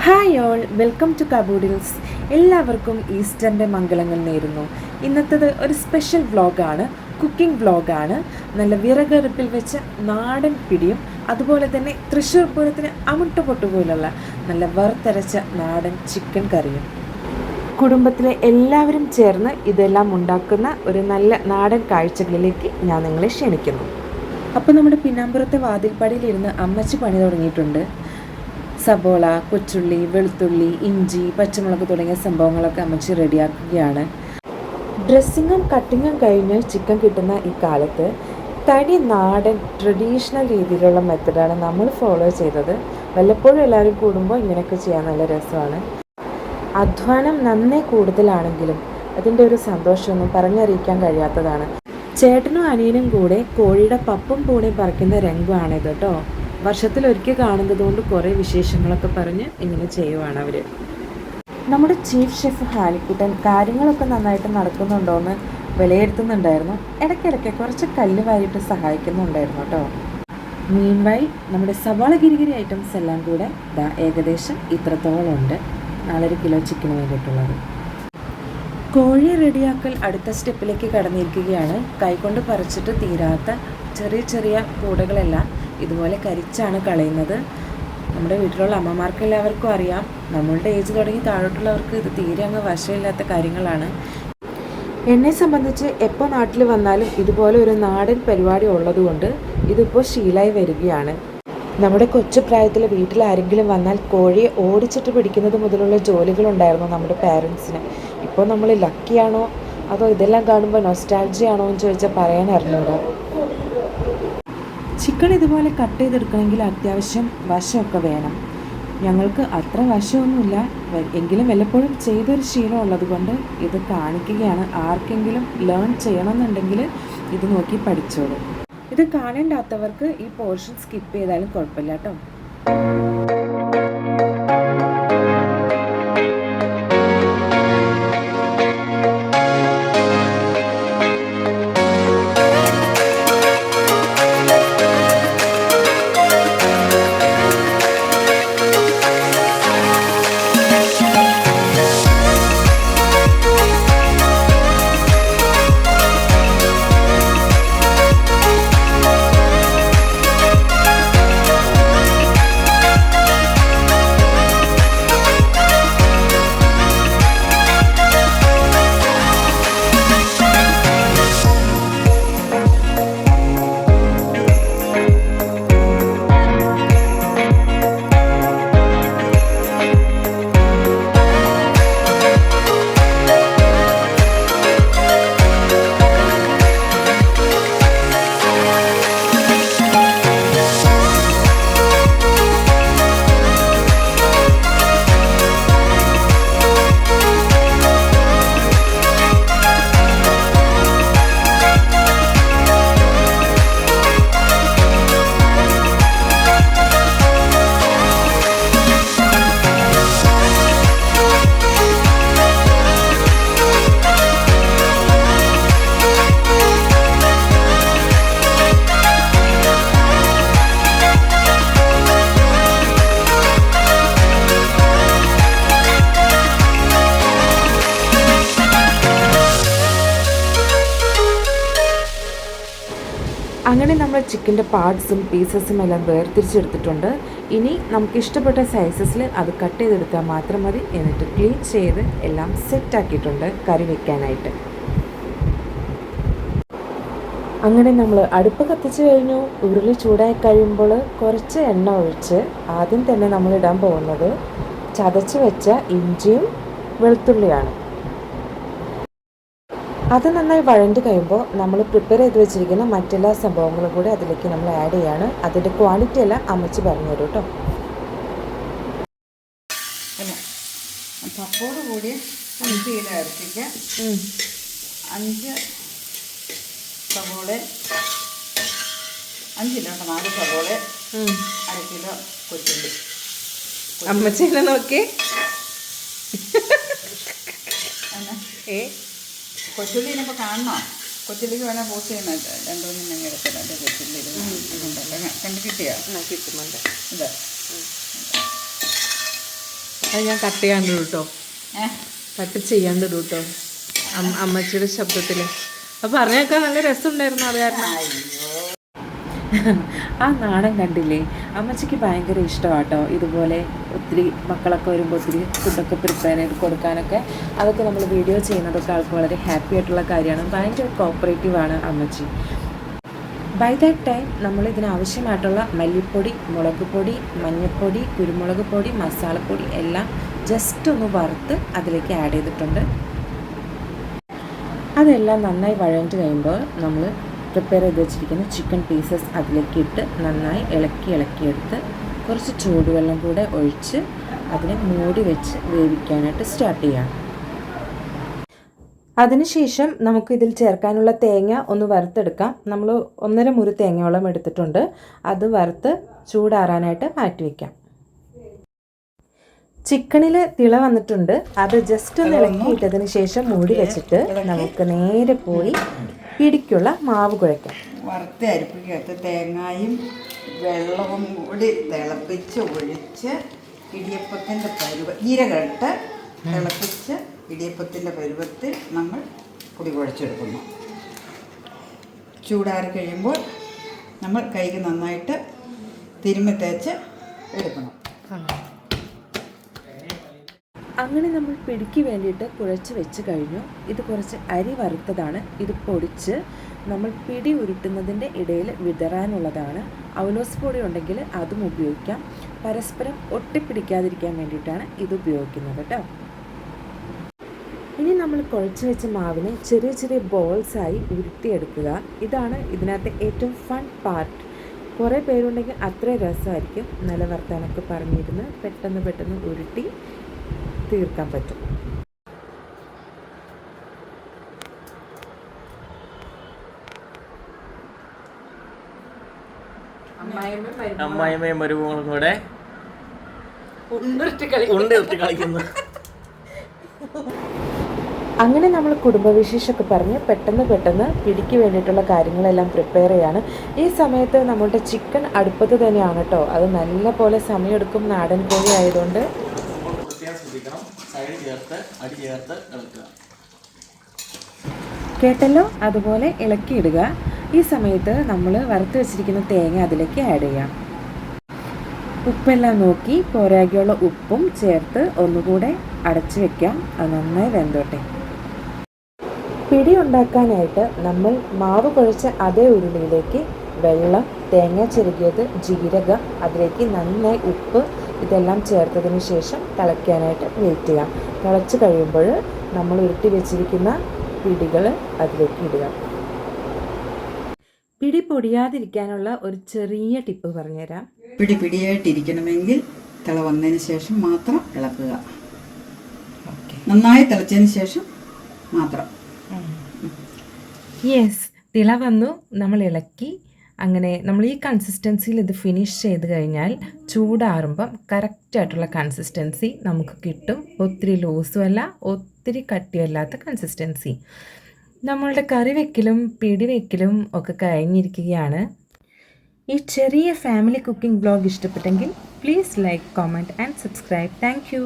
Hi all, welcome to Kaboodles. എല്ലാവർക്കും ഈസ്റ്ററിൻ്റെ മംഗളങ്ങൾ നേരുന്നു. ഇന്നത്തേത് ഒരു സ്പെഷ്യൽ വ്ളോഗാണ്, കുക്കിംഗ് വ്ളോഗാണ്. നല്ല വിറകടുപ്പിൽ വെച്ച നാടൻ പിടിയും അതുപോലെ തന്നെ തൃശ്ശൂർ പൂരത്തിന് അമുട്ടപ്പൊട്ട് പോലുള്ള നല്ല വറുത്തരച്ച നാടൻ ചിക്കൻ കറിയും. കുടുംബത്തിലെ എല്ലാവരും ചേർന്ന് ഇതെല്ലാം ഉണ്ടാക്കുന്ന ഒരു നല്ല നാടൻ കാഴ്ചകളിലേക്ക് ഞാൻ നിങ്ങളെ ക്ഷണിക്കുന്നു. അപ്പോൾ നമ്മുടെ പിന്നാമ്പുറത്തെ വാതിൽപ്പടിയിലിരുന്ന് അമ്മച്ചി പണി തുടങ്ങിയിട്ടുണ്ട്. സബോള, കൊച്ചുള്ളി, വെളുത്തുള്ളി, ഇഞ്ചി, പച്ചമുളക് തുടങ്ങിയ സംഭവങ്ങളൊക്കെ അമ്മച്ചി റെഡിയാക്കുകയാണ്. ഡ്രസ്സിങ്ങും കട്ടിങ്ങും കഴിഞ്ഞ് ചിക്കൻ കിട്ടുന്ന ഈ കാലത്ത് തനി നാടൻ ട്രഡീഷണൽ രീതിയിലുള്ള മെത്തഡാണ് നമ്മൾ ഫോളോ ചെയ്തത്. വല്ലപ്പോഴും എല്ലാവരും കൂടുമ്പോൾ ഇങ്ങനെയൊക്കെ ചെയ്യാൻ നല്ല രസമാണ്. അധ്വാനം നന്നേ കൂടുതലാണെങ്കിലും അതിൻ്റെ ഒരു സന്തോഷമൊന്നും പറഞ്ഞറിയിക്കാൻ കഴിയാത്തതാണ്. ചേട്ടനും അനിയനും കൂടെ കോഴിയുടെ പപ്പും പൂണയും പറിക്കുന്ന രംഗമാണിത് കേട്ടോ. വർഷത്തിലൊരിക്കൽ കാണുന്നത് കൊണ്ട് കുറേ വിശേഷങ്ങളൊക്കെ പറഞ്ഞ് ഇങ്ങനെ ചെയ്യുവാണ് അവർ. നമ്മുടെ ചീഫ് ഷെഫ് ഹാലിക്കുട്ടൻ കാര്യങ്ങളൊക്കെ നന്നായിട്ട് നടക്കുന്നുണ്ടോയെന്ന് വിലയിരുത്തുന്നുണ്ടായിരുന്നു. ഇടയ്ക്കിടയ്ക്ക് കുറച്ച് കല്ല് വാരിയിട്ട് സഹായിക്കുന്നുണ്ടായിരുന്നു കേട്ടോ. മീൻവൈൽ നമ്മുടെ സവാള ഗിരിഗിരി ഐറ്റംസ് എല്ലാം കൂടെ ഏകദേശം ഇത്രത്തോളം ഉണ്ട്. 4 കിലോ ചിക്കന് വേണ്ടിയിട്ടുള്ളത്. കോഴി റെഡിയാക്കൽ അടുത്ത സ്റ്റെപ്പിലേക്ക് കടന്നിരിക്കുകയാണ്. കൈകൊണ്ട് പറിച്ചിട്ട് തീരാത്ത ചെറിയ ചെറിയ കൂടകളെല്ലാം ഇതുപോലെ കരിച്ചാണ് കളയുന്നത്. നമ്മുടെ വീട്ടിലുള്ള അമ്മമാർക്ക് എല്ലാവർക്കും അറിയാം. നമ്മളുടെ ഏജ് തുടങ്ങി താഴോട്ടുള്ളവർക്ക് ഇത് തീരെ അങ്ങ് വശമില്ലാത്ത കാര്യങ്ങളാണ്. എന്നെ സംബന്ധിച്ച് എപ്പോൾ നാട്ടിൽ വന്നാലും ഇതുപോലെ ഒരു നാടൻ പരിപാടി ഉള്ളതുകൊണ്ട് ഇതിപ്പോൾ ശീലമായി വരികയാണ്. നമ്മുടെ കൊച്ചു പ്രായത്തിൽ വീട്ടിൽ ആരെങ്കിലും വന്നാൽ കോഴിയെ ഓടിച്ചിട്ട് പിടിക്കുന്നത് മുതലുള്ള ജോലികളുണ്ടായിരുന്നു നമ്മുടെ പാരൻസിന്. ഇപ്പോൾ നമ്മൾ ലക്കിയാണോ അതോ ഇതെല്ലാം കാണുമ്പോൾ നൊസ്റ്റാൾജിയാണോ എന്ന് ചോദിച്ചാൽ പറയാൻ അറിഞ്ഞൂടാ. ചിക്കൻ ഇതുപോലെ കട്ട് ചെയ്തെടുക്കണമെങ്കിൽ അത്യാവശ്യം വശമൊക്കെ വേണം. ഞങ്ങൾക്ക് അത്ര വശമൊന്നുമില്ല, എങ്കിലും വല്ലപ്പോഴും ചെയ്തൊരു ശീലം ഉള്ളത് കൊണ്ട് ഇത് കാണിക്കുകയാണ്. ആർക്കെങ്കിലും ലേൺ ചെയ്യണമെന്നുണ്ടെങ്കിൽ ഇത് നോക്കി പഠിച്ചോളൂ. ഇത് കാണേണ്ടാത്തവർക്ക് ഈ പോർഷൻ സ്കിപ്പ് ചെയ്താലും കുഴപ്പമില്ല കേട്ടോ. അങ്ങനെ നമ്മൾ ചിക്കൻ്റെ പാർട്സും പീസസും എല്ലാം വേർതിരിച്ചെടുത്തിട്ടുണ്ട്. ഇനി നമുക്ക് ഇഷ്ടപ്പെട്ട സൈസസിൽ അത് കട്ട് ചെയ്തെടുത്താൽ മാത്രം മതി. എന്നിട്ട് ക്ലീൻ ചെയ്ത് എല്ലാം സെറ്റാക്കിയിട്ടുണ്ട് കറി വയ്ക്കാനായിട്ട്. അങ്ങനെ നമ്മൾ അടുപ്പ് കത്തിച്ച് കഴിഞ്ഞു. ഉരുളി ചൂടായി കഴിയുമ്പോൾ കുറച്ച് എണ്ണ ഒഴിച്ച് ആദ്യം തന്നെ നമ്മൾ ഇടാൻ പോകുന്നത് ചതച്ച് വെച്ച ഇഞ്ചിയും വെളുത്തുള്ളിയാണ്. അത് നന്നായി വഴണ്ട് കഴിയുമ്പോൾ നമ്മൾ പ്രിപ്പയർ ചെയ്ത് വെച്ചിരിക്കുന്ന മറ്റെല്ലാ സംഭവങ്ങളും കൂടി അതിലേക്ക് നമ്മൾ ആഡ് ചെയ്യാണ്. അതിൻ്റെ ക്വാണ്ടിറ്റി എല്ലാം അമ്മച്ചി പറഞ്ഞു തരും കേട്ടോ. പപ്പോട് കൂടി 5 കിലോ ഇറച്ചിക്ക് 5 സവോള, 5 കിലോ 4 സവോള, 1/2 കിലോ കൊച്ചുള്ളി. അമ്മച്ചീനെ നോക്കി കൊച്ചുള്ളിനപ്പോൾ കാണണോ? കൊച്ചുള്ളിക്ക് വേണേൽ പോസ്റ്റ് ചെയ്യുന്ന 2-3 മണി എടുത്തില്ല. എൻ്റെ കൊച്ചുള്ളി കണ്ടു കിട്ടിയോ? കിട്ടുന്നുണ്ട്. ഇത് അത് ഞാൻ കട്ട് ചെയ്യാണ്ട് കേട്ടോ, ഏഹ് കട്ട് ചെയ്യാണ്ട് കേട്ടോ അമ്മച്ചിയുടെ ശബ്ദത്തിൽ. അപ്പോൾ പറഞ്ഞേക്കാൻ നല്ല രസമുണ്ടായിരുന്നു അത് കാരണം. ആ നാടൻ കണ്ടില്ലേ, അമ്മച്ചിക്ക് ഭയങ്കര ഇഷ്ടമാട്ടോ ഇതുപോലെ ഒത്തിരി മക്കളൊക്കെ വരുമ്പോൾ ഒത്തിരി ഫുഡൊക്കെ പ്രിപ്പയർ ചെയ്ത് കൊടുക്കാനൊക്കെ. അതൊക്കെ നമ്മൾ വീഡിയോ ചെയ്യുന്നതൊക്കെ ആൾക്ക് വളരെ ഹാപ്പി ആയിട്ടുള്ള കാര്യമാണ്. ഭയങ്കര കോപ്പറേറ്റീവാണ് അമ്മച്ചി. ബൈ ദാറ്റ് ടൈം നമ്മൾ ഇതിനാവശ്യമായിട്ടുള്ള മല്ലിപ്പൊടി, മുളക് പൊടി, മഞ്ഞൾപ്പൊടി, കുരുമുളക് പൊടി, മസാലപ്പൊടി എല്ലാം ജസ്റ്റ് ഒന്ന് വറുത്ത് അതിലേക്ക് ആഡ് ചെയ്തിട്ടുണ്ട്. അതെല്ലാം നന്നായി വഴണ്ട് കഴിയുമ്പോൾ നമ്മൾ പ്രിപ്പയർ ചെയ്ത് വെച്ചിരിക്കുന്ന ചിക്കൻ പീസസ് അതിലേക്ക് ഇട്ട് നന്നായി ഇളക്കിയെടുത്ത് കുറച്ച് ചൂടുവെള്ളം കൂടെ ഒഴിച്ച് അതിനെ മൂടി വെച്ച് വേവിക്കാനായിട്ട് സ്റ്റാർട്ട് ചെയ്യാം. അതിനുശേഷം നമുക്കിതിൽ ചേർക്കാനുള്ള തേങ്ങ ഒന്ന് വറുത്തെടുക്കാം. നമ്മൾ 1.5 മുറി തേങ്ങയോളം എടുത്തിട്ടുണ്ട്. അത് വറുത്ത് ചൂടാറാനായിട്ട് മാറ്റി വയ്ക്കാം. ചിക്കനിൽ തിള വന്നിട്ടുണ്ട്. അത് ജസ്റ്റ് ഒന്ന് ഇളക്കിയിട്ടതിന് ശേഷം മൂടി വെച്ചിട്ട് നമുക്ക് നേരെ പോയി പിടിക്കുള്ള മാവ് കുഴയ്ക്കാം. വറുത്ത അരിപ്പിക്കകത്ത് തേങ്ങയും വെള്ളവും കൂടി തിളപ്പിച്ച് ഒഴിച്ച് ഇടിയപ്പത്തിൻ്റെ ജീരകമിട്ട് തിളപ്പിച്ച് ഇടിയപ്പത്തിൻ്റെ പരുവത്തിൽ നമ്മൾ പൊടി കുഴച്ചെടുക്കുന്നു. ചൂടാറി കഴിയുമ്പോൾ നമ്മൾ കൈക്ക് നന്നായിട്ട് തിരുമ്മി തേച്ച് എടുക്കണം. അങ്ങനെ നമ്മൾ പിടിക്ക് വേണ്ടിയിട്ട് കുഴച്ച് വെച്ച് കഴിഞ്ഞു. ഇത് കുറച്ച് അരി വറുത്തതാണ്. ഇത് പൊടിച്ച് നമ്മൾ പിടി ഉരുട്ടുന്നതിൻ്റെ ഇടയിൽ വിതറാനുള്ളതാണ്. ഔലോസ് പൊടി ഉണ്ടെങ്കിൽ അതും ഉപയോഗിക്കാം. പരസ്പരം ഒട്ടിപ്പിടിക്കാതിരിക്കാൻ വേണ്ടിയിട്ടാണ് ഇത് ഉപയോഗിക്കുന്നത് കേട്ടോ. ഇനി നമ്മൾ കുഴച്ച് വെച്ച മാവിനെ ചെറിയ ചെറിയ ബോൾസായി ഉരുട്ടിയെടുക്കുക. ഇതാണ് ഇതിനകത്ത് ഏറ്റവും ഫൺ പാർട്ട്. കുറേ പേരുണ്ടെങ്കിൽ അത്ര രസമായിരിക്കും. നല്ല വർത്താനൊക്കെ പറഞ്ഞിരുന്ന് പെട്ടെന്ന് ഉരുട്ടി തീർക്കാൻ പറ്റും. അമ്മായിമ്മയും മരുമകളും കൂടെ ഉരുട്ടി കളിക്കുന്നു. അങ്ങനെ നമ്മൾ കുടുംബവിശേഷമൊക്കെ പറഞ്ഞ് പെട്ടെന്ന് പിടിക്ക് വേണ്ടിയിട്ടുള്ള കാര്യങ്ങളെല്ലാം പ്രിപ്പയർ ചെയ്യാണ്. ഈ സമയത്ത് നമ്മളുടെ ചിക്കൻ അടുപ്പത്ത് തന്നെയാണ് കേട്ടോ. അത് നല്ല പോലെ സമയമെടുക്കും, നാടൻ കോഴി ആയതുകൊണ്ട്. കേട്ടല്ലോ, അതുപോലെ ഇളക്കിയിടുക. ഈ സമയത്ത് നമ്മൾ വറുത്ത് വെച്ചിരിക്കുന്ന തേങ്ങ അതിലേക്ക് ആഡ് ചെയ്യാം. ഉപ്പെല്ലാം നോക്കി പോരാകിയുള്ള ഉപ്പും ചേർത്ത് ഒന്നുകൂടെ അടച്ചു വെക്കാം. അത് നന്നായി വെന്തോട്ടെ. പിടി ഉണ്ടാക്കാനായിട്ട് നമ്മൾ മാവ് കുഴച്ച അതേ ഉരുളിയിലേക്ക് വെള്ളം, തേങ്ങ ചിരകിയത്, ജീരകം, അതിലേക്ക് നന്നായി ഉപ്പ് ഇതെല്ലാം ചേർത്തതിന് ശേഷം തിളയ്ക്കാനായിട്ട് വെയിറ്റ് ചെയ്യാം. തിളച്ച് കഴിയുമ്പോൾ നമ്മൾ ഉരുട്ടി വെച്ചിരിക്കുന്ന പിടികൾ അതിലേക്ക് ഇടുക. പിടി പൊടിയാതിരിക്കാനുള്ള ഒരു ചെറിയ ടിപ്പ് പറഞ്ഞുതരാം. പിടിയായിട്ടിരിക്കണമെങ്കിൽ തിള വന്നതിന് ശേഷം മാത്രം ഇളക്കുക. നന്നായി തിളച്ചതിന് ശേഷം മാത്രം. യെസ്, തിള വന്നു, നമ്മൾ ഇളക്കി. അങ്ങനെ നമ്മൾ ഈ കൺസിസ്റ്റൻസിയിൽ ഇത് ഫിനിഷ് ചെയ്ത് കഴിഞ്ഞാൽ ചൂടാറുമ്പം കറക്റ്റായിട്ടുള്ള കൺസിസ്റ്റൻസി നമുക്ക് കിട്ടും. ഒത്തിരി ലൂസും അല്ല, ഒത്തിരി കട്ടിയല്ലാത്ത കൺസിസ്റ്റൻസി. നമ്മളുടെ കറി വെക്കലും പിടി വെക്കലും ഒക്കെ കഴിഞ്ഞിരിക്കുകയാണ്. ഈ ചെറിയ ഫാമിലി കുക്കിംഗ് വ്ലോഗ് ഇഷ്ടപ്പെട്ടെങ്കിൽ please like, comment and subscribe. Thank you.